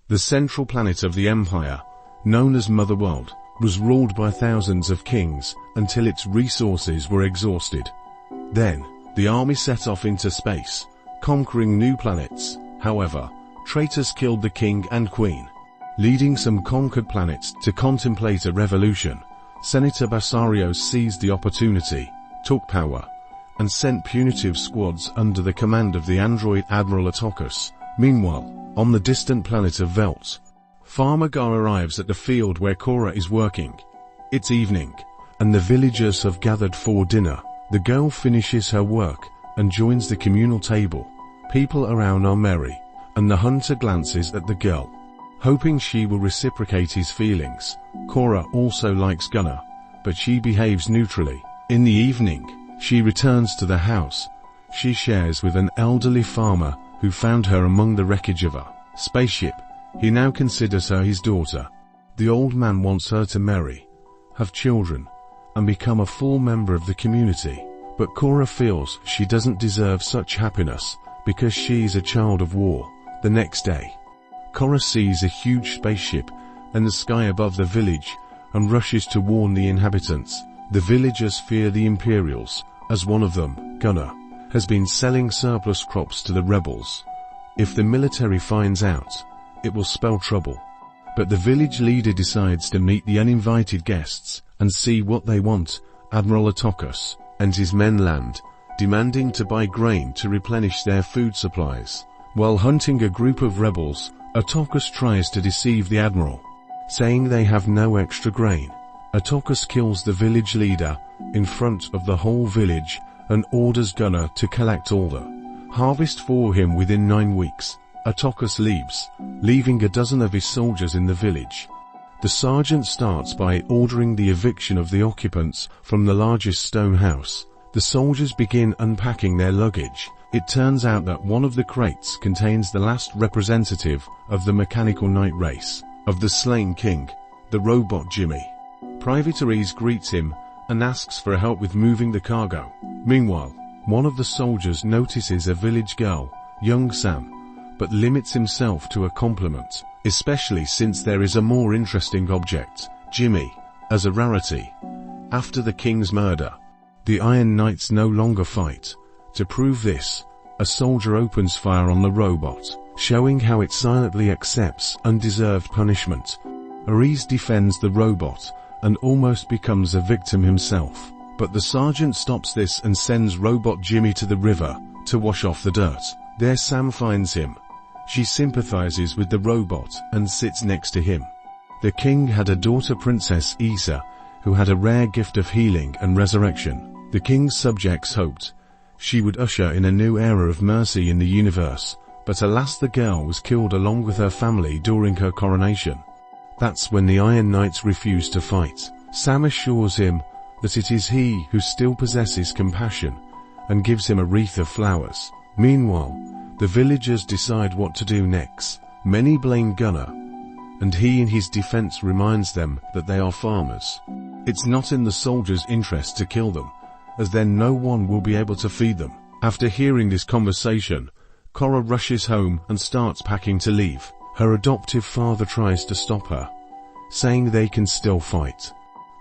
The central planet of the empire, known as Motherworld, was ruled by thousands of kings until its resources were exhausted. Then, the army set off into space, conquering new planets. However, traitors killed the king and queen, leading some conquered planets to contemplate a revolution. Senator Basarios seized the opportunity, took power, and sent punitive squads under the command of the android Admiral Autocus. Meanwhile, on the distant planet of Velt, Farmer Gar arrives at the field where Cora is working. It's evening, and the villagers have gathered for dinner. The girl finishes her work and joins the communal table. People around are merry, and the hunter glances at the girl, hoping she will reciprocate his feelings. Cora also likes Gunnar, but she behaves neutrally. In the evening, she returns to the house. She shares with an elderly farmer who found her among the wreckage of a spaceship. He now considers her his daughter. The old man wants her to marry, have children, and become a full member of the community. But Cora feels she doesn't deserve such happiness because she's a child of war. The next day, Cora sees a huge spaceship in the sky above the village and rushes to warn the inhabitants. The villagers fear the Imperials, as one of them, Gunnar, has been selling surplus crops to the rebels. If the military finds out, it will spell trouble. But the village leader decides to meet the uninvited guests and see what they want. Admiral Autocus and his men land, demanding to buy grain to replenish their food supplies. While hunting a group of rebels, Autocus tries to deceive the admiral, saying they have no extra grain. Autocus kills the village leader in front of the whole village and orders Gunnar to collect all the harvest for him within 9 weeks. Autocus leaves, leaving a dozen of his soldiers in the village. The sergeant starts by ordering the eviction of the occupants from the largest stone house. The soldiers begin unpacking their luggage. It turns out that one of the crates contains the last representative of the mechanical knight race of the slain king, the robot Jimmy. Private Reese greets him and asks for help with moving the cargo. Meanwhile, one of the soldiers notices a village girl, young Sam, but limits himself to a compliment, especially since there is a more interesting object, Jimmy, as a rarity. After the king's murder, the Iron Knights no longer fight. To prove this, a soldier opens fire on the robot, showing how it silently accepts undeserved punishment. Ares defends the robot and almost becomes a victim himself. But the sergeant stops this and sends robot Jimmy to the river to wash off the dirt. There Sam finds him. She sympathizes with the robot and sits next to him. The king had a daughter, Princess Isa, who had a rare gift of healing and resurrection. The king's subjects hoped she would usher in a new era of mercy in the universe, but alas, the girl was killed along with her family during her coronation. That's when the Iron Knights refuse to fight. Sam assures him that it is he who still possesses compassion and gives him a wreath of flowers. Meanwhile, the villagers decide what to do next. Many blame Gunnar, and he in his defense reminds them that they are farmers. It's not in the soldiers' interest to kill them, as then no one will be able to feed them. After hearing this conversation, Cora rushes home and starts packing to leave. Her adoptive father tries to stop her, saying they can still fight.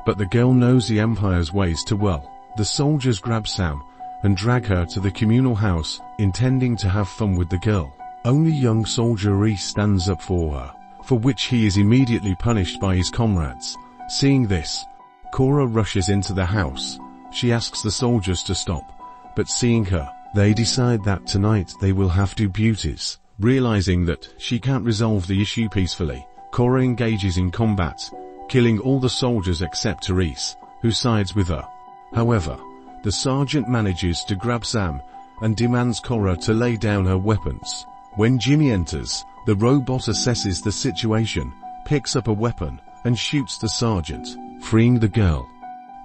But the girl knows the Empire's ways too well. The soldiers grab Sam and drag her to the communal house, intending to have fun with the girl. Only young soldier Reese stands up for her, for which he is immediately punished by his comrades. Seeing this, Cora rushes into the house. She asks the soldiers to stop, but seeing her, they decide that tonight they will have to beauties. Realizing that she can't resolve the issue peacefully, Cora engages in combat, killing all the soldiers except Reese, who sides with her. However, the sergeant manages to grab Sam and demands Cora to lay down her weapons. When Jimmy enters, the robot assesses the situation, picks up a weapon, and shoots the sergeant, freeing the girl.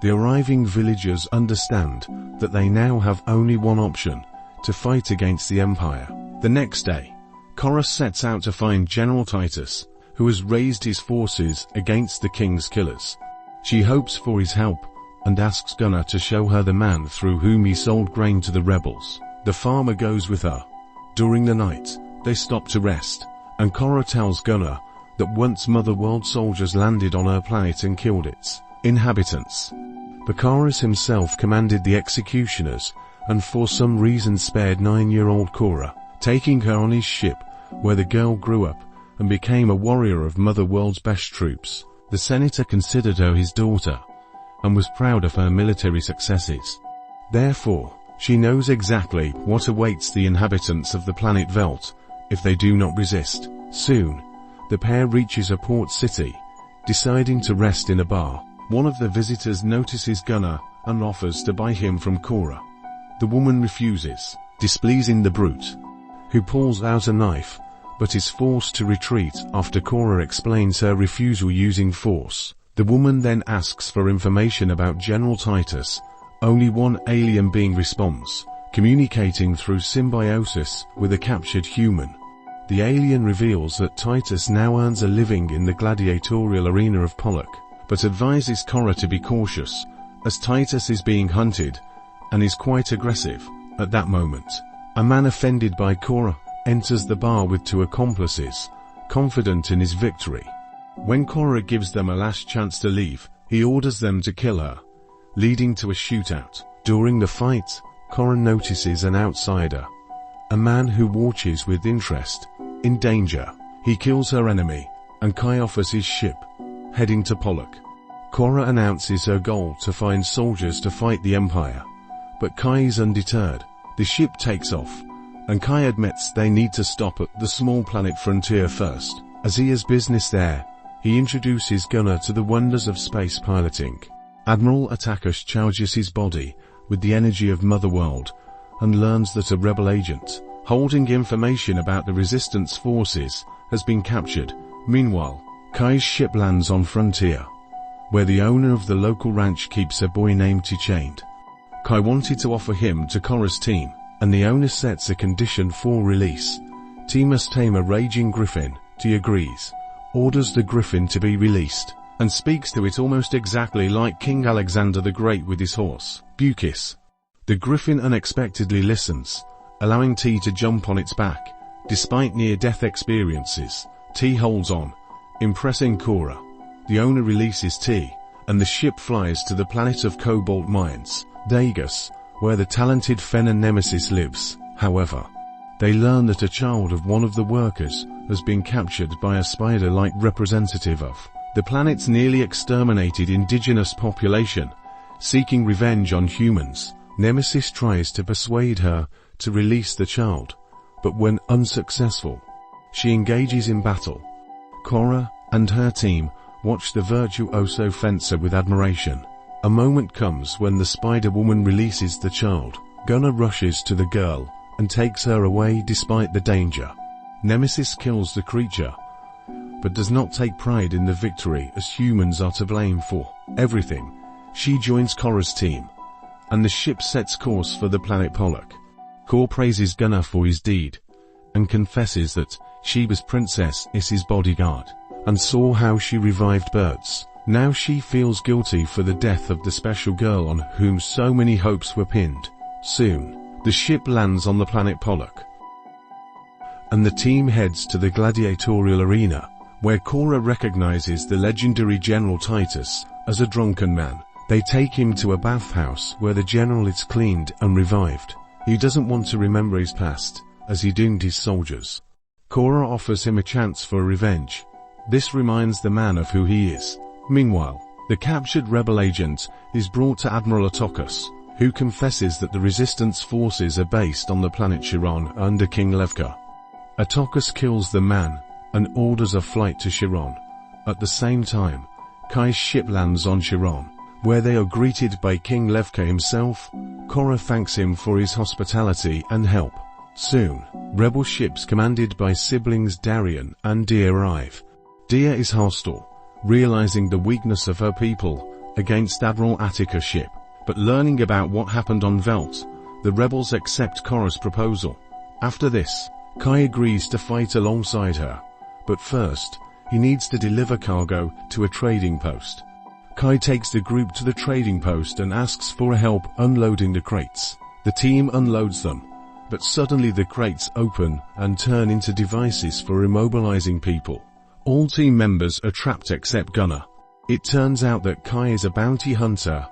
The arriving villagers understand that they now have only one option: to fight against the Empire. The next day, Cora sets out to find General Titus, who has raised his forces against the king's killers. She hopes for his help and asks Gunnar to show her the man through whom he sold grain to the rebels. The farmer goes with her. During the night, they stop to rest, and Korra tells Gunnar that once Mother World soldiers landed on her planet and killed its inhabitants. Bakaris himself commanded the executioners and for some reason spared 9-year-old Korra, taking her on his ship, where the girl grew up and became a warrior of Mother World's best troops. The senator considered her his daughter and was proud of her military successes. Therefore, she knows exactly what awaits the inhabitants of the planet Velt if they do not resist. Soon, the pair reaches a port city, deciding to rest in a bar. One of the visitors notices Gunnar and offers to buy him from Korra. The woman refuses, displeasing the brute, who pulls out a knife, but is forced to retreat after Korra explains her refusal using force. The woman then asks for information about General Titus. Only one alien being responds, communicating through symbiosis with a captured human. The alien reveals that Titus now earns a living in the gladiatorial arena of Pollock, but advises Korra to be cautious, as Titus is being hunted and is quite aggressive. At that moment, a man offended by Korra enters the bar with 2 accomplices, confident in his victory. When Korra gives them a last chance to leave, he orders them to kill her, leading to a shootout. During the fight, Korra notices an outsider, a man who watches with interest, in danger. He kills her enemy, and Kai offers his ship, heading to Pollock. Korra announces her goal to find soldiers to fight the Empire, but Kai is undeterred. The ship takes off, and Kai admits they need to stop at the small planet frontier first. As he has business there, he introduces Gunnar to the wonders of space piloting. Admiral Atticus charges his body with the energy of Mother World and learns that a rebel agent, holding information about the resistance forces, has been captured. Meanwhile, Kai's ship lands on Frontier, where the owner of the local ranch keeps a boy named T chained. Kai wanted to offer him to Korra's team, and the owner sets a condition for release. T must tame a raging griffin. T agrees, orders the griffin to be released, and speaks to it almost exactly like King Alexander the Great with his horse, Bukis. The griffin unexpectedly listens, allowing T to jump on its back. Despite near-death experiences, T holds on, impressing Korra. The owner releases T, and the ship flies to the planet of cobalt mines, Dagus, where the talented Fenn Nemesis lives. However, they learn that a child of one of the workers has been captured by a spider-like representative of the planet's nearly exterminated indigenous population. Seeking revenge on humans, Nemesis tries to persuade her to release the child, but when unsuccessful, she engages in battle. Korra and her team watch the virtuoso fencer with admiration. A moment comes when the Spider-Woman releases the child. Gunnar rushes to the girl and takes her away despite the danger. Nemesis kills the creature, but does not take pride in the victory, as humans are to blame for everything. She joins Korra's team, and the ship sets course for the planet Pollock. Korra praises Gunnar for his deed, and confesses that Sheba's princess is his bodyguard, and saw how she revived birds. Now she feels guilty for the death of the special girl on whom so many hopes were pinned. Soon, the ship lands on the planet Pollock, and the team heads to the gladiatorial arena, where Korra recognizes the legendary General Titus as a drunken man. They take him to a bathhouse where the general is cleaned and revived. He doesn't want to remember his past, as he doomed his soldiers. Korra offers him a chance for revenge. This reminds the man of who he is. Meanwhile, the captured rebel agent is brought to Admiral Atticus, who confesses that the resistance forces are based on the planet Chiron under King Levka. Atticus kills the man and orders a flight to Chiron. At the same time, Kai's ship lands on Chiron, where they are greeted by King Levka himself. Korra thanks him for his hospitality and help. Soon, rebel ships commanded by siblings Darian and Dia arrive. Dia is hostile, realizing the weakness of her people against Admiral Atticus' ship. But learning about what happened on Velt, the rebels accept Korra's proposal. After this, Kai agrees to fight alongside her, but first, he needs to deliver cargo to a trading post. Kai takes the group to the trading post and asks for help unloading the crates. The team unloads them, but suddenly the crates open and turn into devices for immobilizing people. All team members are trapped except Gunnar. It turns out that Kai is a bounty hunter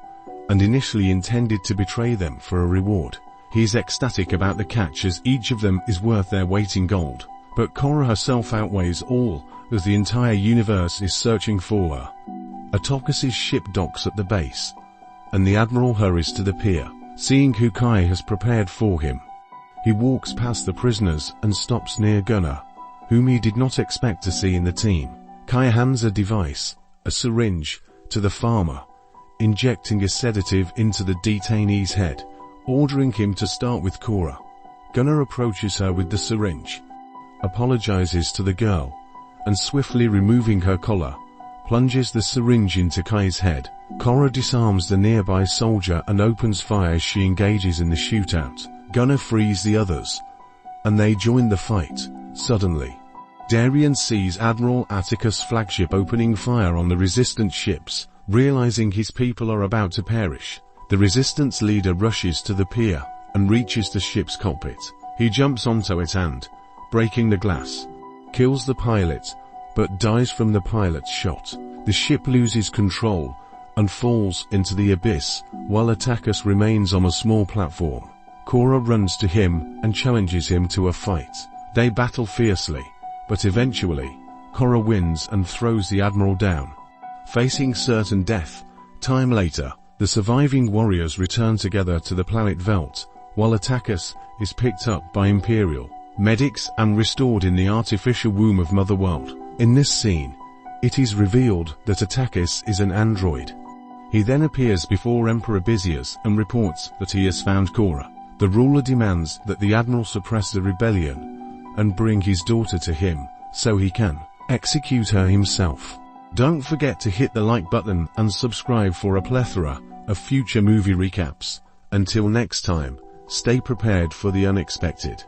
and initially intended to betray them for a reward. He's ecstatic about the catch as each of them is worth their weight in gold. But Korra herself outweighs all, as the entire universe is searching for her. Atocus's ship docks at the base, and the Admiral hurries to the pier, seeing who Kai has prepared for him. He walks past the prisoners and stops near Gunnar, whom he did not expect to see in the team. Kai hands a device, a syringe, to the farmer, injecting a sedative into the detainee's head, ordering him to start with Korra. Gunnar approaches her with the syringe, apologizes to the girl, and swiftly removing her collar, plunges the syringe into Kai's head. Korra disarms the nearby soldier and opens fire as she engages in the shootout. Gunnar frees the others, and they join the fight. Suddenly, Darien sees Admiral Atticus' flagship opening fire on the resistance ships. Realizing his people are about to perish, the resistance leader rushes to the pier and reaches the ship's cockpit. He jumps onto it and, breaking the glass, kills the pilot, but dies from the pilot's shot. The ship loses control and falls into the abyss, while Atticus remains on a small platform. Korra runs to him and challenges him to a fight. They battle fiercely, but eventually, Korra wins and throws the Admiral down. Facing certain death, time later, the surviving warriors return together to the planet Velt, while Atticus is picked up by Imperial medics and restored in the artificial womb of Mother World. In this scene, it is revealed that Atticus is an android. He then appears before Emperor Byzius and reports that he has found Korra. The ruler demands that the Admiral suppress the rebellion and bring his daughter to him, so he can execute her himself. Don't forget to hit the like button and subscribe for a plethora of future movie recaps. Until next time, stay prepared for the unexpected.